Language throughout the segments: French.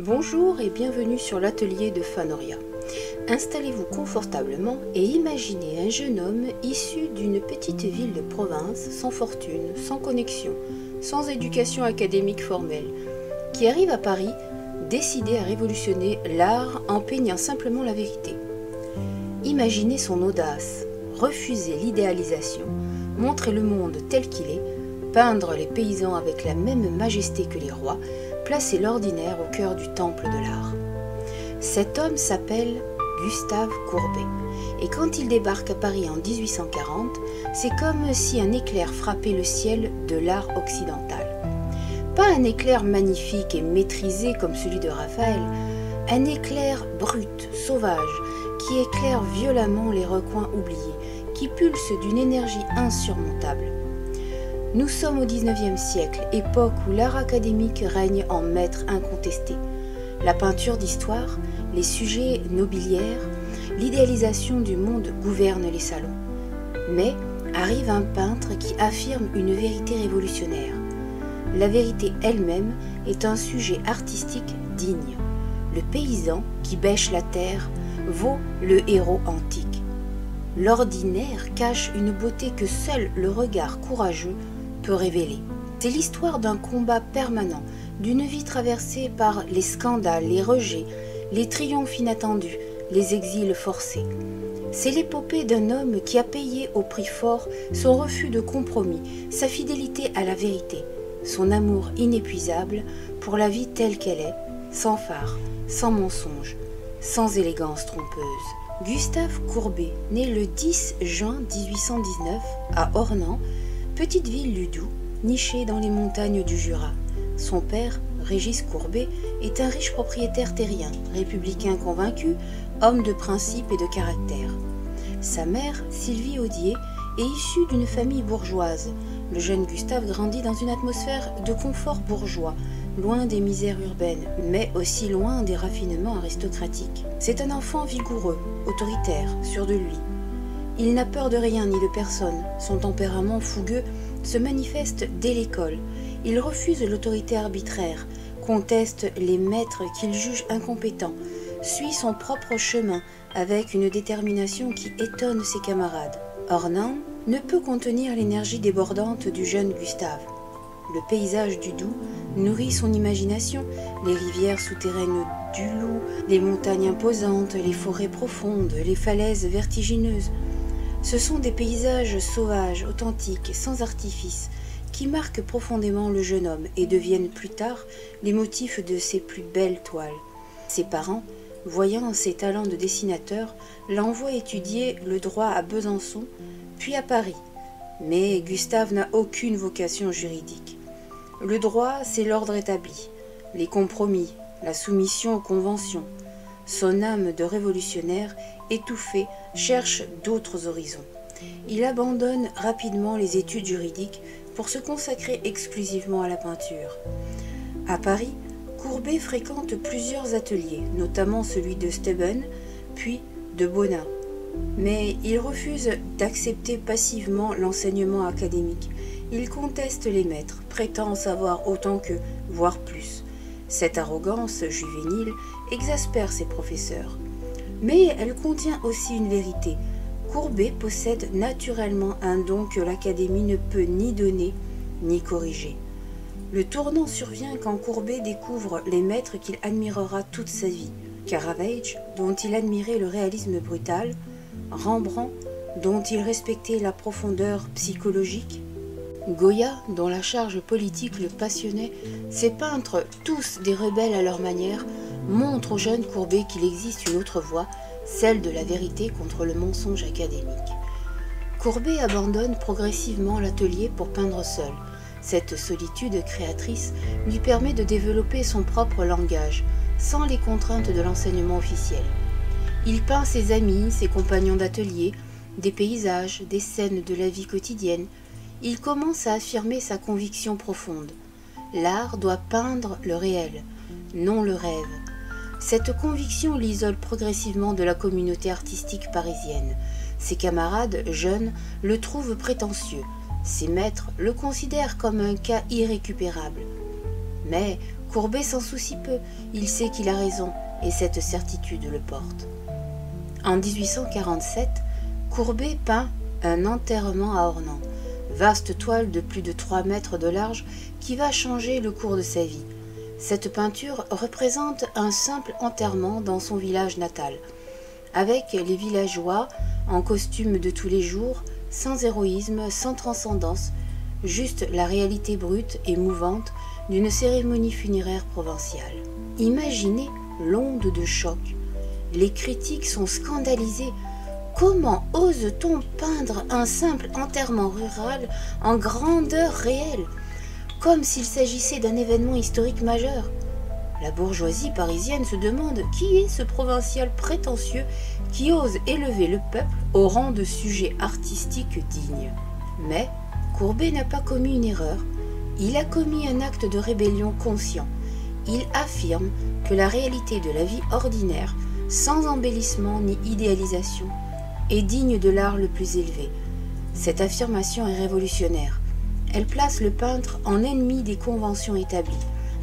Bonjour et bienvenue sur l'atelier de Fanoria. Installez-vous confortablement et imaginez un jeune homme issu d'une petite ville de province, sans fortune, sans connexion, sans éducation académique formelle, qui arrive à Paris, décidé à révolutionner l'art en peignant simplement la vérité. Imaginez son audace, refuser l'idéalisation, montrer le monde tel qu'il est, peindre les paysans avec la même majesté que les rois, placer l'ordinaire au cœur du temple de l'art. Cet homme s'appelle Gustave Courbet, et quand il débarque à Paris en 1840, c'est comme si un éclair frappait le ciel de l'art occidental. Pas un éclair magnifique et maîtrisé comme celui de Raphaël, un éclair brut, sauvage, qui éclaire violemment les recoins oubliés, qui pulse d'une énergie insurmontable. Nous sommes au XIXe siècle, époque où l'art académique règne en maître incontesté. La peinture d'histoire, les sujets nobiliaires, l'idéalisation du monde gouvernent les salons. Mais arrive un peintre qui affirme une vérité révolutionnaire. La vérité elle-même est un sujet artistique digne. Le paysan qui bêche la terre vaut le héros antique. L'ordinaire cache une beauté que seul le regard courageux peut révéler. C'est l'histoire d'un combat permanent, d'une vie traversée par les scandales, les rejets, les triomphes inattendus, les exils forcés. C'est l'épopée d'un homme qui a payé au prix fort son refus de compromis, sa fidélité à la vérité, son amour inépuisable pour la vie telle qu'elle est, sans phare, sans mensonge, sans élégance trompeuse. Gustave Courbet, né le 10 juin 1819 à Ornans, petite ville du Doubs, nichée dans les montagnes du Jura. Son père, Régis Courbet, est un riche propriétaire terrien, républicain convaincu, homme de principe et de caractère. Sa mère, Sylvie Audier, est issue d'une famille bourgeoise. Le jeune Gustave grandit dans une atmosphère de confort bourgeois, loin des misères urbaines, mais aussi loin des raffinements aristocratiques. C'est un enfant vigoureux, autoritaire, sûr de lui. Il n'a peur de rien ni de personne. Son tempérament fougueux se manifeste dès l'école. Il refuse l'autorité arbitraire, conteste les maîtres qu'il juge incompétents, suit son propre chemin avec une détermination qui étonne ses camarades. Ornans ne peut contenir l'énergie débordante du jeune Gustave. Le paysage du Doubs nourrit son imagination, les rivières souterraines du Loup, les montagnes imposantes, les forêts profondes, les falaises vertigineuses. Ce sont des paysages sauvages, authentiques, sans artifice, qui marquent profondément le jeune homme et deviennent plus tard les motifs de ses plus belles toiles. Ses parents, voyant ses talents de dessinateur, l'envoient étudier le droit à Besançon, puis à Paris. Mais Gustave n'a aucune vocation juridique. Le droit, c'est l'ordre établi, les compromis, la soumission aux conventions. Son âme de révolutionnaire, étouffée, cherche d'autres horizons. Il abandonne rapidement les études juridiques pour se consacrer exclusivement à la peinture. À Paris, Courbet fréquente plusieurs ateliers, notamment celui de Steben, puis de Bonnat. Mais il refuse d'accepter passivement l'enseignement académique. Il conteste les maîtres, prétend savoir autant qu'eux, voire plus. Cette arrogance juvénile exaspère ses professeurs. Mais elle contient aussi une vérité. Courbet possède naturellement un don que l'Académie ne peut ni donner ni corriger. Le tournant survient quand Courbet découvre les maîtres qu'il admirera toute sa vie. Caravage, dont il admirait le réalisme brutal, Rembrandt, dont il respectait la profondeur psychologique, Goya, dont la charge politique le passionnait, ces peintres, tous des rebelles à leur manière, montrent au jeune Courbet qu'il existe une autre voie, celle de la vérité contre le mensonge académique. Courbet abandonne progressivement l'atelier pour peindre seul. Cette solitude créatrice lui permet de développer son propre langage, sans les contraintes de l'enseignement officiel. Il peint ses amis, ses compagnons d'atelier, des paysages, des scènes de la vie quotidienne. Il commence à affirmer sa conviction profonde. L'art doit peindre le réel, non le rêve. Cette conviction l'isole progressivement de la communauté artistique parisienne. Ses camarades, jeunes, le trouvent prétentieux. Ses maîtres le considèrent comme un cas irrécupérable. Mais Courbet s'en soucie peu, il sait qu'il a raison, et cette certitude le porte. En 1847, Courbet peint un enterrement à Ornans, vaste toile de plus de 3 mètres de large qui va changer le cours de sa vie. Cette peinture représente un simple enterrement dans son village natal, avec les villageois en costume de tous les jours, sans héroïsme, sans transcendance, juste la réalité brute et mouvante d'une cérémonie funéraire provinciale. Imaginez l'onde de choc. Les critiques sont scandalisés. Comment ose-t-on peindre un simple enterrement rural en grandeur réelle, comme s'il s'agissait d'un événement historique majeur? La bourgeoisie parisienne se demande qui est ce provincial prétentieux qui ose élever le peuple au rang de sujet artistique digne. Mais Courbet n'a pas commis une erreur, il a commis un acte de rébellion conscient. Il affirme que la réalité de la vie ordinaire, sans embellissement ni idéalisation, est digne de l'art le plus élevé. Cette affirmation est révolutionnaire. Elle place le peintre en ennemi des conventions établies,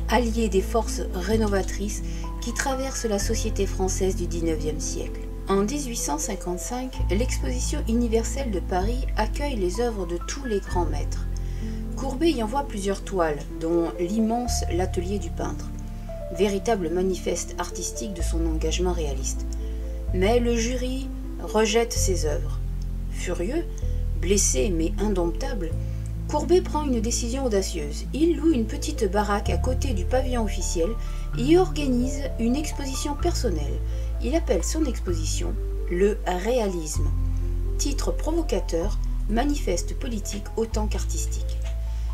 allié des forces rénovatrices qui traversent la société française du XIXe siècle. En 1855, l'exposition universelle de Paris accueille les œuvres de tous les grands maîtres. Courbet y envoie plusieurs toiles, dont l'immense L'Atelier du peintre, véritable manifeste artistique de son engagement réaliste. Mais le jury rejette ses œuvres. Furieux, blessé mais indomptable, Courbet prend une décision audacieuse. Il loue une petite baraque à côté du pavillon officiel et y organise une exposition personnelle. Il appelle son exposition le réalisme. Titre provocateur, manifeste politique autant qu'artistique.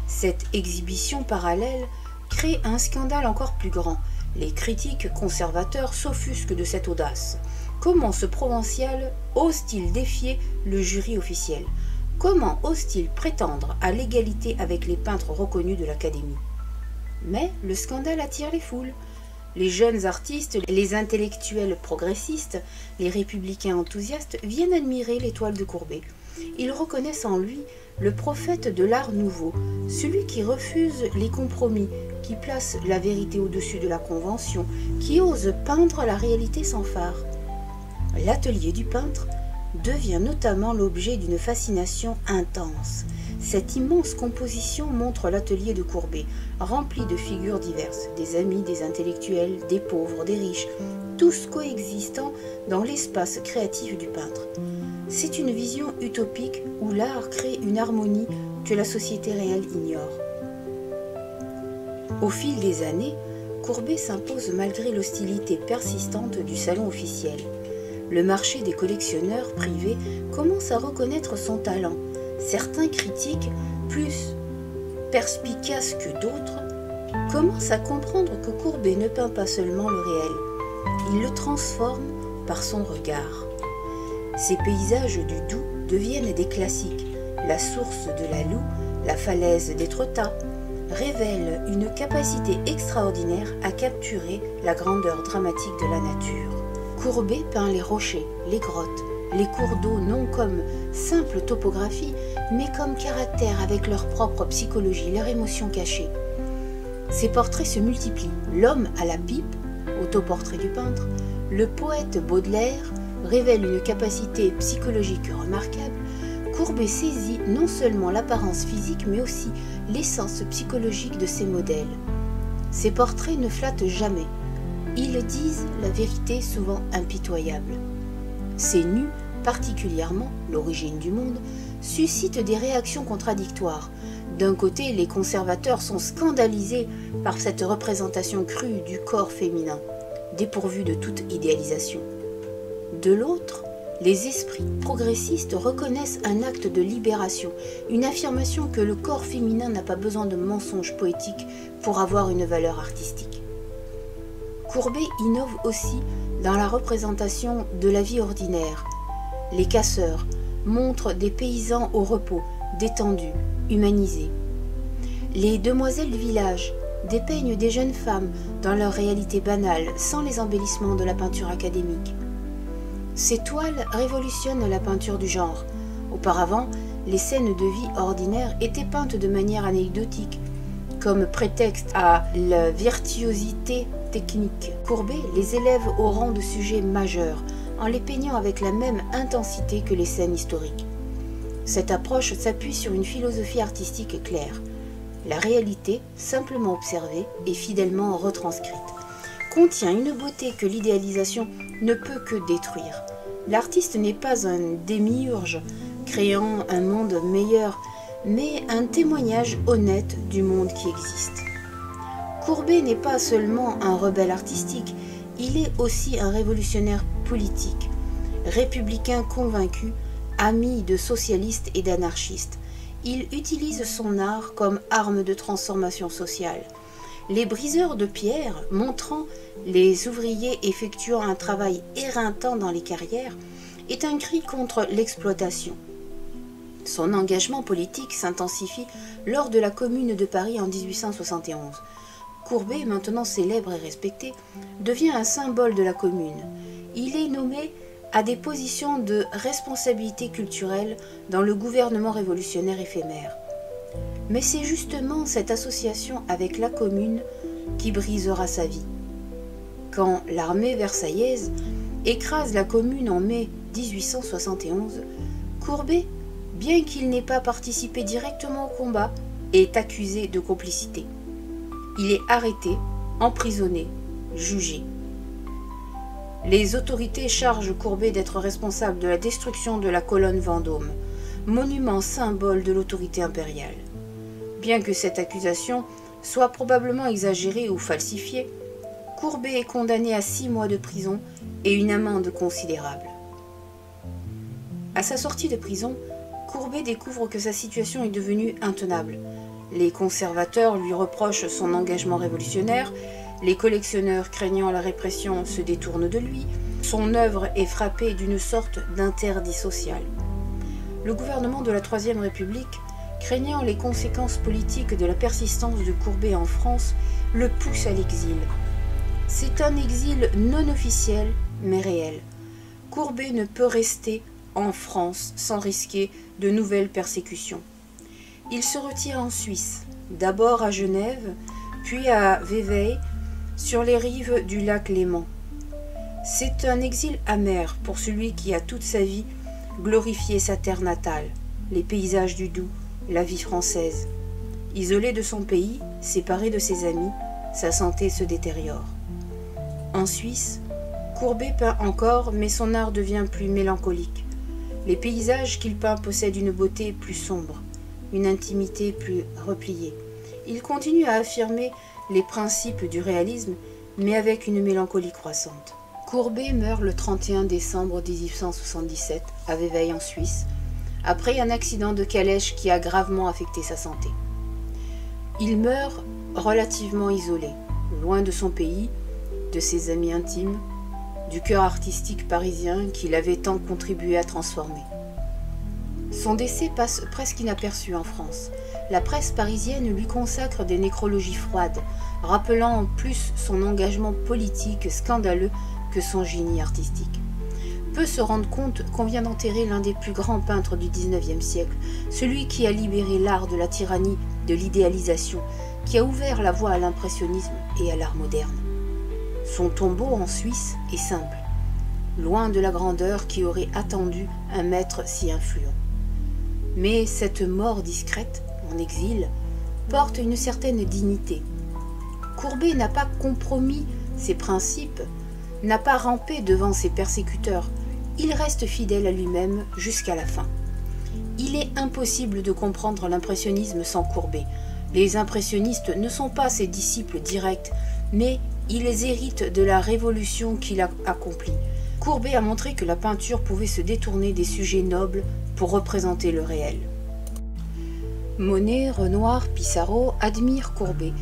Cette exhibition parallèle crée un scandale encore plus grand. Les critiques conservateurs s'offusquent de cette audace. Comment ce provincial ose-t-il défier le jury officiel? Comment ose-t-il prétendre à l'égalité avec les peintres reconnus de l'Académie? Mais le scandale attire les foules. Les jeunes artistes, les intellectuels progressistes, les républicains enthousiastes viennent admirer les toiles de Courbet. Ils reconnaissent en lui le prophète de l'art nouveau, celui qui refuse les compromis, qui place la vérité au-dessus de la convention, qui ose peindre la réalité sans phare. L'atelier du peintre devient notamment l'objet d'une fascination intense. Cette immense composition montre l'atelier de Courbet, rempli de figures diverses, des amis, des intellectuels, des pauvres, des riches, tous coexistant dans l'espace créatif du peintre. C'est une vision utopique où l'art crée une harmonie que la société réelle ignore. Au fil des années, Courbet s'impose malgré l'hostilité persistante du salon officiel. Le marché des collectionneurs privés commence à reconnaître son talent. Certains critiques, plus perspicaces que d'autres, commencent à comprendre que Courbet ne peint pas seulement le réel, il le transforme par son regard. Ces paysages du Doubs deviennent des classiques. La source de la Loue, la falaise d'Étretat, révèlent une capacité extraordinaire à capturer la grandeur dramatique de la nature. Courbet peint les rochers, les grottes, les cours d'eau non comme simple topographie, mais comme caractère avec leur propre psychologie, leur émotion cachée. Ces portraits se multiplient. L'homme à la pipe, autoportrait du peintre, le poète Baudelaire révèle une capacité psychologique remarquable. Courbet saisit non seulement l'apparence physique, mais aussi l'essence psychologique de ses modèles. Ces portraits ne flattent jamais. Ils disent la vérité souvent impitoyable. Ces nus, particulièrement l'origine du monde, suscitent des réactions contradictoires. D'un côté, les conservateurs sont scandalisés par cette représentation crue du corps féminin, dépourvue de toute idéalisation. De l'autre, les esprits progressistes reconnaissent un acte de libération, une affirmation que le corps féminin n'a pas besoin de mensonges poétiques pour avoir une valeur artistique. Courbet innove aussi dans la représentation de la vie ordinaire. Les casseurs montrent des paysans au repos, détendus, humanisés. Les demoiselles du village dépeignent des jeunes femmes dans leur réalité banale, sans les embellissements de la peinture académique. Ces toiles révolutionnent la peinture du genre. Auparavant, les scènes de vie ordinaire étaient peintes de manière anecdotique, comme prétexte à la virtuosité technique. Courbet les élève au rang de sujets majeurs, en les peignant avec la même intensité que les scènes historiques. Cette approche s'appuie sur une philosophie artistique claire. La réalité, simplement observée et fidèlement retranscrite, contient une beauté que l'idéalisation ne peut que détruire. L'artiste n'est pas un démiurge créant un monde meilleur, mais un témoignage honnête du monde qui existe. Courbet n'est pas seulement un rebelle artistique, il est aussi un révolutionnaire politique, républicain convaincu, ami de socialistes et d'anarchistes. Il utilise son art comme arme de transformation sociale. Les briseurs de pierre, montrant les ouvriers effectuant un travail éreintant dans les carrières, est un cri contre l'exploitation. Son engagement politique s'intensifie lors de la Commune de Paris en 1871. Courbet, maintenant célèbre et respecté, devient un symbole de la Commune. Il est nommé à des positions de responsabilité culturelle dans le gouvernement révolutionnaire éphémère. Mais c'est justement cette association avec la Commune qui brisera sa vie. Quand l'armée versaillaise écrase la Commune en mai 1871, Courbet, bien qu'il n'ait pas participé directement au combat, est accusé de complicité. Il est arrêté, emprisonné, jugé. Les autorités chargent Courbet d'être responsable de la destruction de la colonne Vendôme, monument symbole de l'autorité impériale. Bien que cette accusation soit probablement exagérée ou falsifiée, Courbet est condamné à 6 mois de prison et une amende considérable. À sa sortie de prison, Courbet découvre que sa situation est devenue intenable. Les conservateurs lui reprochent son engagement révolutionnaire, les collectionneurs craignant la répression se détournent de lui, son œuvre est frappée d'une sorte d'interdit social. Le gouvernement de la Troisième République, craignant les conséquences politiques de la persistance de Courbet en France, le pousse à l'exil. C'est un exil non officiel, mais réel. Courbet ne peut rester en France sans risquer de nouvelles persécutions. Il se retire en Suisse, d'abord à Genève, puis à Vevey, sur les rives du lac Léman. C'est un exil amer pour celui qui a toute sa vie glorifié sa terre natale, les paysages du Doubs, la vie française. Isolé de son pays, séparé de ses amis, sa santé se détériore. En Suisse, Courbet peint encore, mais son art devient plus mélancolique. Les paysages qu'il peint possèdent une beauté plus sombre, une intimité plus repliée. Il continue à affirmer les principes du réalisme, mais avec une mélancolie croissante. Courbet meurt le 31 décembre 1877 à Vevey en Suisse, après un accident de calèche qui a gravement affecté sa santé. Il meurt relativement isolé, loin de son pays, de ses amis intimes, du cœur artistique parisien qu'il avait tant contribué à transformer. Son décès passe presque inaperçu en France. La presse parisienne lui consacre des nécrologies froides, rappelant en plus son engagement politique scandaleux que son génie artistique. Peu se rendent compte qu'on vient d'enterrer l'un des plus grands peintres du XIXe siècle, celui qui a libéré l'art de la tyrannie, de l'idéalisation, qui a ouvert la voie à l'impressionnisme et à l'art moderne. Son tombeau en Suisse est simple, loin de la grandeur qui aurait attendu un maître si influent. Mais cette mort discrète, en exil, porte une certaine dignité. Courbet n'a pas compromis ses principes, n'a pas rampé devant ses persécuteurs, il reste fidèle à lui-même jusqu'à la fin. Il est impossible de comprendre l'impressionnisme sans Courbet. Les impressionnistes ne sont pas ses disciples directs, mais ils héritent de la révolution qu'il a accomplie. Courbet a montré que la peinture pouvait se détourner des sujets nobles pour représenter le réel. Monet, Renoir, Pissarro admirent Courbet.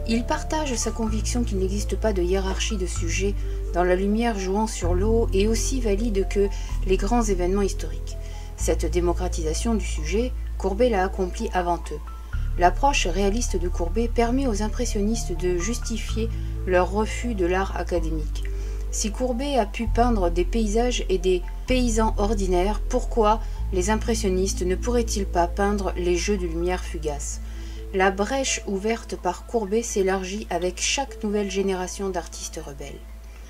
Ils partagent sa conviction qu'il n'existe pas de hiérarchie de sujets dans la lumière jouant sur l'eau et aussi valide que les grands événements historiques. Cette démocratisation du sujet, Courbet l'a accomplie avant eux. L'approche réaliste de Courbet permet aux impressionnistes de justifier leur refus de l'art académique. Si Courbet a pu peindre des paysages et des paysans ordinaires, pourquoi les impressionnistes ne pourraient-ils pas peindre les jeux de lumière fugaces? La brèche ouverte par Courbet s'élargit avec chaque nouvelle génération d'artistes rebelles.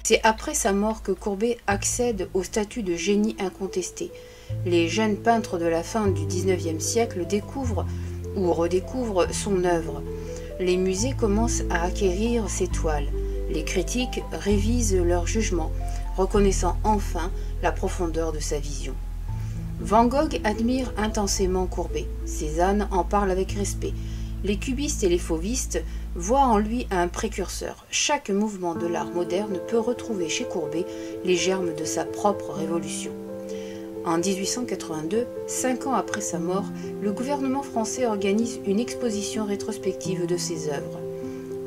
C'est après sa mort que Courbet accède au statut de génie incontesté. Les jeunes peintres de la fin du XIXe siècle découvrent ou redécouvrent son œuvre. Les musées commencent à acquérir ses toiles. Les critiques révisent leur jugement, reconnaissant enfin la profondeur de sa vision. Van Gogh admire intensément Courbet. Cézanne en parle avec respect. Les cubistes et les fauvistes voient en lui un précurseur. Chaque mouvement de l'art moderne peut retrouver chez Courbet les germes de sa propre révolution. En 1882, 5 ans après sa mort, le gouvernement français organise une exposition rétrospective de ses œuvres.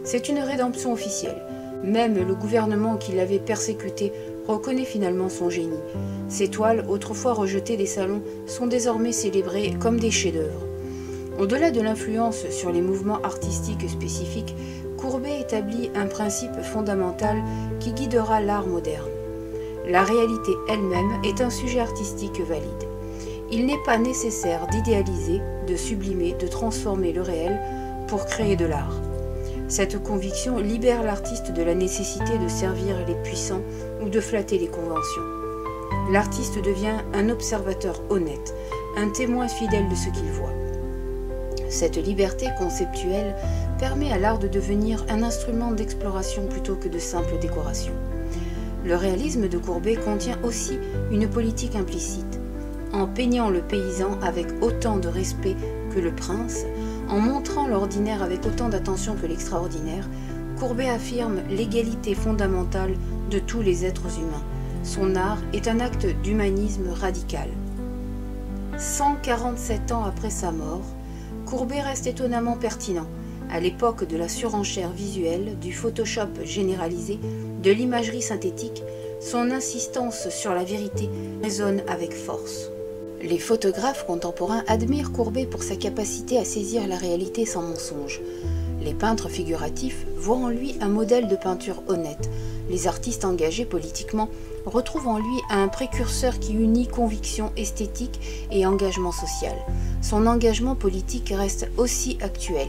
C'est une rédemption officielle. Même le gouvernement qui l'avait persécuté reconnaît finalement son génie. Ses toiles, autrefois rejetées des salons, sont désormais célébrées comme des chefs-d'œuvre. Au-delà de l'influence sur les mouvements artistiques spécifiques, Courbet établit un principe fondamental qui guidera l'art moderne. La réalité elle-même est un sujet artistique valide. Il n'est pas nécessaire d'idéaliser, de sublimer, de transformer le réel pour créer de l'art. Cette conviction libère l'artiste de la nécessité de servir les puissants ou de flatter les conventions. L'artiste devient un observateur honnête, un témoin fidèle de ce qu'il voit. Cette liberté conceptuelle permet à l'art de devenir un instrument d'exploration plutôt que de simple décoration. Le réalisme de Courbet contient aussi une politique implicite. En peignant le paysan avec autant de respect que le prince, en montrant l'ordinaire avec autant d'attention que l'extraordinaire, Courbet affirme l'égalité fondamentale de tous les êtres humains. Son art est un acte d'humanisme radical. 147 ans après sa mort, Courbet reste étonnamment pertinent. À l'époque de la surenchère visuelle, du Photoshop généralisé, de l'imagerie synthétique, son insistance sur la vérité résonne avec force. Les photographes contemporains admirent Courbet pour sa capacité à saisir la réalité sans mensonge. Les peintres figuratifs voient en lui un modèle de peinture honnête. Les artistes engagés politiquement retrouvent en lui un précurseur qui unit conviction esthétique et engagement social. Son engagement politique reste aussi actuel.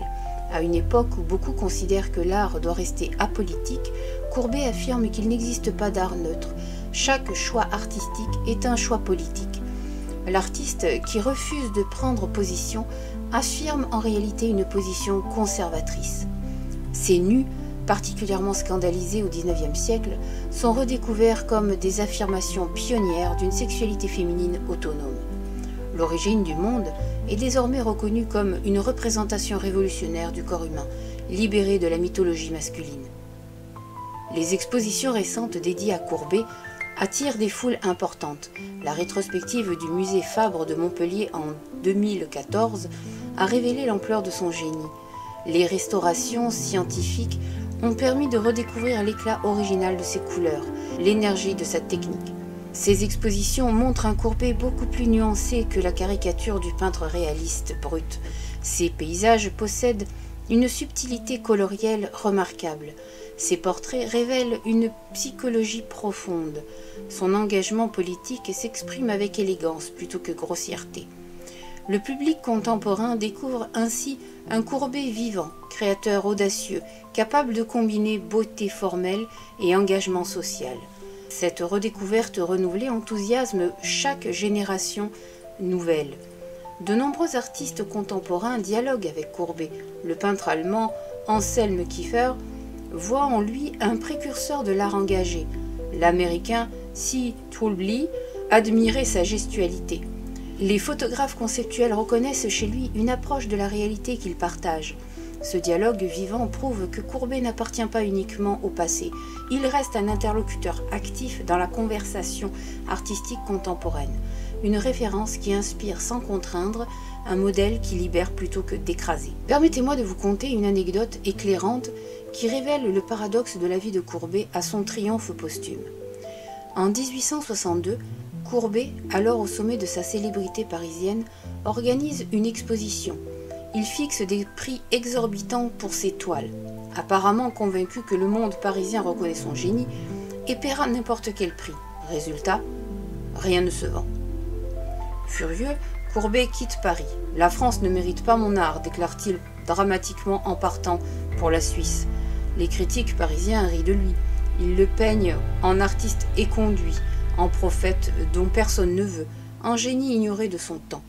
À une époque où beaucoup considèrent que l'art doit rester apolitique, Courbet affirme qu'il n'existe pas d'art neutre. Chaque choix artistique est un choix politique. L'artiste qui refuse de prendre position affirme en réalité une position conservatrice. Ces nus, particulièrement scandalisés au XIXe siècle, sont redécouverts comme des affirmations pionnières d'une sexualité féminine autonome. L'origine du monde est désormais reconnue comme une représentation révolutionnaire du corps humain, libérée de la mythologie masculine. Les expositions récentes dédiées à Courbet attirent des foules importantes. La rétrospective du musée Fabre de Montpellier en 2014 a révélé l'ampleur de son génie. Les restaurations scientifiques ont permis de redécouvrir l'éclat original de ses couleurs, l'énergie de sa technique. Ces expositions montrent un Courbet beaucoup plus nuancé que la caricature du peintre réaliste brut. Ces paysages possèdent une subtilité colorielle remarquable. Ses portraits révèlent une psychologie profonde. Son engagement politique s'exprime avec élégance plutôt que grossièreté. Le public contemporain découvre ainsi un Courbet vivant, créateur audacieux, capable de combiner beauté formelle et engagement social. Cette redécouverte renouvelée enthousiasme chaque génération nouvelle. De nombreux artistes contemporains dialoguent avec Courbet. Le peintre allemand Anselm Kiefer voit en lui un précurseur de l'art engagé. L'américain C. Toulbly admirait sa gestualité. Les photographes conceptuels reconnaissent chez lui une approche de la réalité qu'il partage. Ce dialogue vivant prouve que Courbet n'appartient pas uniquement au passé. Il reste un interlocuteur actif dans la conversation artistique contemporaine. Une référence qui inspire sans contraindre, un modèle qui libère plutôt que d'écraser. Permettez-moi de vous conter une anecdote éclairante qui révèle le paradoxe de la vie de Courbet à son triomphe posthume. En 1862, Courbet, alors au sommet de sa célébrité parisienne, organise une exposition. Il fixe des prix exorbitants pour ses toiles, apparemment convaincu que le monde parisien reconnaît son génie et paiera n'importe quel prix. Résultat, rien ne se vend. Furieux, Courbet quitte Paris. « La France ne mérite pas mon art », déclare-t-il dramatiquement en partant pour la Suisse. Les critiques parisiens rient de lui. Ils le peignent en artiste éconduit, en prophète dont personne ne veut, en génie ignoré de son temps.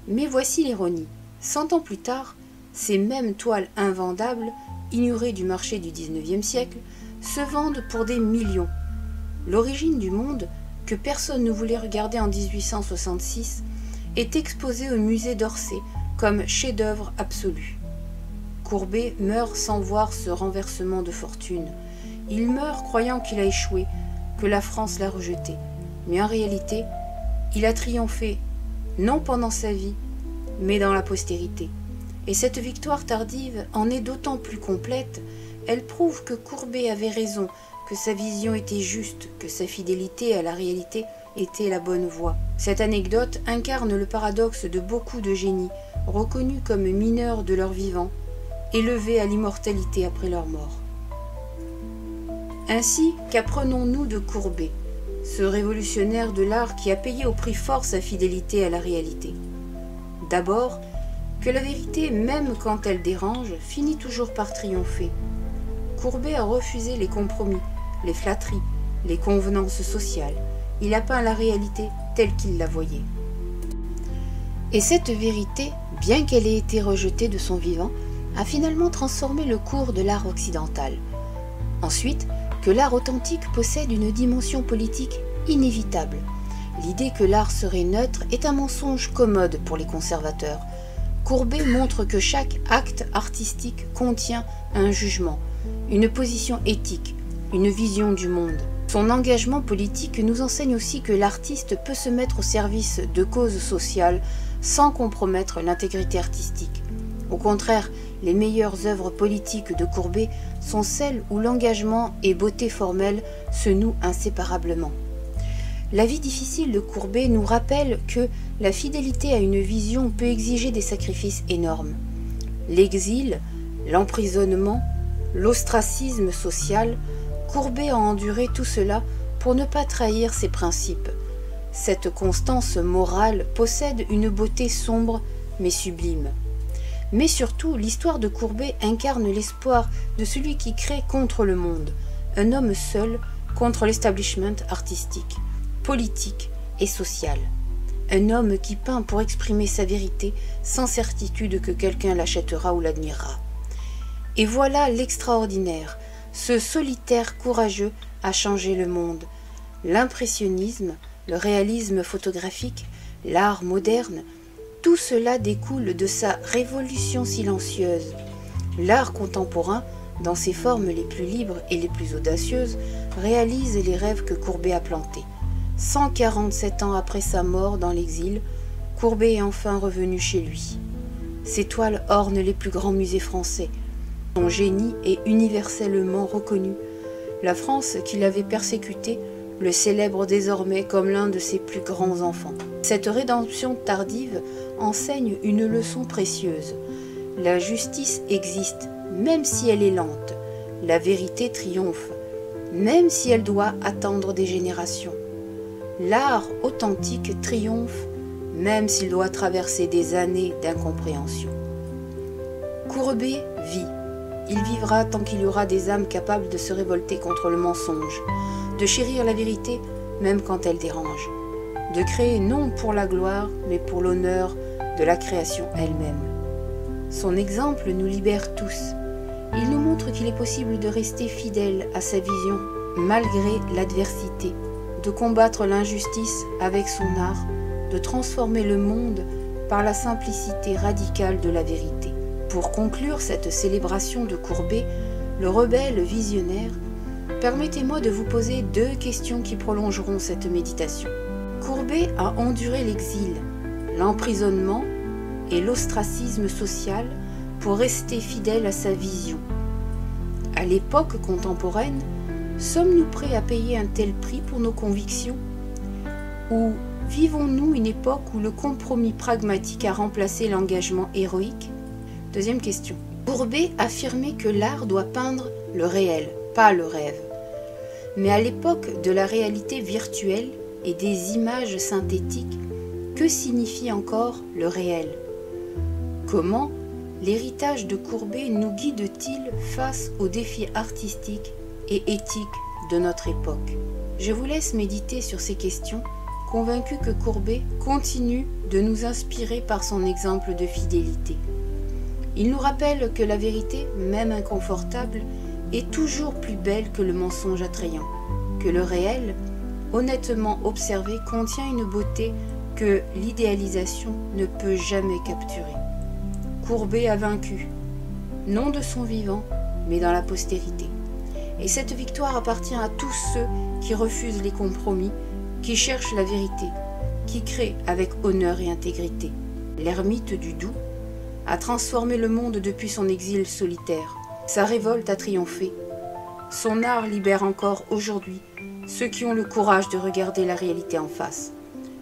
Mais voici l'ironie. 100 ans plus tard, ces mêmes toiles invendables, ignorées du marché du XIXe siècle, se vendent pour des millions. L'origine du monde, que personne ne voulait regarder en 1866, est exposée au musée d'Orsay comme chef-d'œuvre absolu. Courbet meurt sans voir ce renversement de fortune. Il meurt croyant qu'il a échoué, que la France l'a rejeté. Mais en réalité, il a triomphé, non pendant sa vie, mais dans la postérité. Et cette victoire tardive en est d'autant plus complète, elle prouve que Courbet avait raison, que sa vision était juste, que sa fidélité à la réalité était la bonne voie. Cette anecdote incarne le paradoxe de beaucoup de génies, reconnus comme mineurs de leur vivant, élevés à l'immortalité après leur mort. Ainsi, qu'apprenons-nous de Courbet, ce révolutionnaire de l'art qui a payé au prix fort sa fidélité à la réalité? D'abord, que la vérité, même quand elle dérange, finit toujours par triompher. Courbet a refusé les compromis, les flatteries, les convenances sociales. Il a peint la réalité telle qu'il la voyait. Et cette vérité, bien qu'elle ait été rejetée de son vivant, a finalement transformé le cours de l'art occidental. Ensuite, que l'art authentique possède une dimension politique inévitable. L'idée que l'art serait neutre est un mensonge commode pour les conservateurs. Courbet montre que chaque acte artistique contient un jugement, une position éthique, une vision du monde. Son engagement politique nous enseigne aussi que l'artiste peut se mettre au service de causes sociales sans compromettre l'intégrité artistique. Au contraire, les meilleures œuvres politiques de Courbet sont celles où l'engagement et beauté formelle se nouent inséparablement. La vie difficile de Courbet nous rappelle que la fidélité à une vision peut exiger des sacrifices énormes. L'exil, l'emprisonnement, l'ostracisme social, Courbet a enduré tout cela pour ne pas trahir ses principes. Cette constance morale possède une beauté sombre mais sublime. Mais surtout, l'histoire de Courbet incarne l'espoir de celui qui crée contre le monde, un homme seul contre l'establishment artistique, politique et social. Un homme qui peint pour exprimer sa vérité sans certitude que quelqu'un l'achètera ou l'admirera. Et voilà l'extraordinaire, ce solitaire courageux a changé le monde. L'impressionnisme, le réalisme photographique, l'art moderne, tout cela découle de sa révolution silencieuse. L'art contemporain, dans ses formes les plus libres et les plus audacieuses, réalise les rêves que Courbet a plantés. 147 ans après sa mort dans l'exil, Courbet est enfin revenu chez lui. Ses toiles ornent les plus grands musées français. Son génie est universellement reconnu. La France, qui l'avait persécuté, le célèbre désormais comme l'un de ses plus grands enfants. Cette rédemption tardive enseigne une leçon précieuse. La justice existe, même si elle est lente. La vérité triomphe, même si elle doit attendre des générations. L'art authentique triomphe, même s'il doit traverser des années d'incompréhension. Courbet vit. Il vivra tant qu'il y aura des âmes capables de se révolter contre le mensonge, de chérir la vérité, même quand elle dérange, de créer non pour la gloire, mais pour l'honneur de la création elle-même. Son exemple nous libère tous. Il nous montre qu'il est possible de rester fidèle à sa vision, malgré l'adversité, de combattre l'injustice avec son art, de transformer le monde par la simplicité radicale de la vérité. Pour conclure cette célébration de Courbet, le rebelle visionnaire, permettez-moi de vous poser deux questions qui prolongeront cette méditation. Courbet a enduré l'exil, l'emprisonnement et l'ostracisme social pour rester fidèle à sa vision. À l'époque contemporaine, sommes-nous prêts à payer un tel prix pour nos convictions? Ou vivons-nous une époque où le compromis pragmatique a remplacé l'engagement héroïque? Deuxième question. Courbet affirmait que l'art doit peindre le réel, pas le rêve. Mais à l'époque de la réalité virtuelle et des images synthétiques, que signifie encore le réel? Comment l'héritage de Courbet nous guide-t-il face aux défis artistiques et éthiques de notre époque? Je vous laisse méditer sur ces questions, convaincu que Courbet continue de nous inspirer par son exemple de fidélité. Il nous rappelle que la vérité, même inconfortable, est toujours plus belle que le mensonge attrayant, que le réel, honnêtement observé, contient une beauté que l'idéalisation ne peut jamais capturer. Courbet a vaincu, non de son vivant, mais dans la postérité. Et cette victoire appartient à tous ceux qui refusent les compromis, qui cherchent la vérité, qui créent avec honneur et intégrité. L'ermite du Doubs a transformé le monde depuis son exil solitaire. Sa révolte a triomphé. Son art libère encore aujourd'hui ceux qui ont le courage de regarder la réalité en face,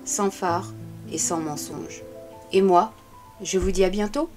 sans phare et sans mensonge. Et moi, je vous dis à bientôt.